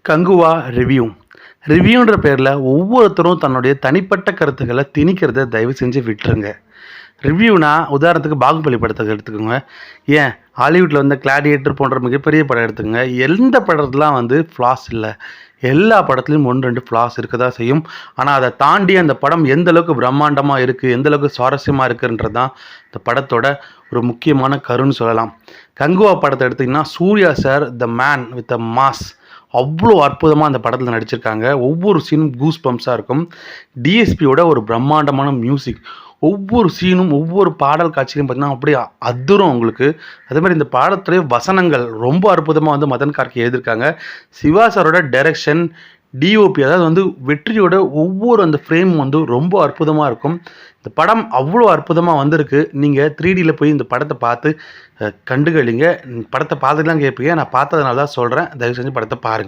கங்குவா ரிவ்யூன்ற பேரில் ஒவ்வொருத்தரும் தன்னுடைய தனிப்பட்ட கருத்துக்களை திணிக்கிறத தயவு செஞ்சு விட்டுருங்க. ரிவ்யூனா உதாரணத்துக்கு பாகுபலி படத்தை எடுத்துக்கோங்க. ஏன் ஹாலிவுட்டில் வந்து கிளாடியேட்டர் போன்ற மிகப்பெரிய படம் எடுத்துக்கோங்க. எந்த படத்துலாம் வந்து ஃப்ளாஸ் இல்லை. எல்லா படத்துலையும் 1, 2 ஃப்ளாஸ் இருக்க தான் செய்யும். ஆனால் அதை தாண்டி அந்த படம் எந்த அளவுக்கு பிரம்மாண்டமாக இருக்குது, எந்த அளவுக்கு சுவாரஸ்யமாக இருக்குன்றது தான் இந்த படத்தோட ஒரு முக்கியமான கருன்னு சொல்லலாம். கங்குவா படத்தை எடுத்திங்கன்னா Suriya sir the man with a mass அவ்வளோ அற்புதமாக அந்த படத்தில் நடிச்சிருக்காங்க. ஒவ்வொரு சீனும் கூஸ் பம்ப்ஸாக இருக்கும். டிஎஸ்பியோட ஒரு பிரம்மாண்டமான மியூசிக். ஒவ்வொரு சீனும் ஒவ்வொரு பாடல் காட்சியும் பார்த்தீங்கன்னா அப்படியே அதிரும் உங்களுக்கு. அதே மாதிரி இந்த பாடத்துடைய வசனங்கள் ரொம்ப அற்புதமாக வந்து மதன் கார்கே எழுதியிருக்காங்க. சிவா சாரோட டைரக்ஷன், டிஓபி அதாவது வந்து வெற்றியோட ஒவ்வொரு அந்த ஃப்ரேம் வந்து ரொம்ப அற்புதமாக இருக்கும். இந்த படம் அவ்வளோ அற்புதமாக வந்திருக்கு. நீங்கள் 3Dயில் போய் இந்த படத்தை பார்த்து கண்டுகளிங்க. படத்தை பார்த்துட்டு தான் கேட்பீங்க. நான் பார்த்ததுனால தான் சொல்கிறேன். தயவு செஞ்சு படத்தை பாருங்கள்.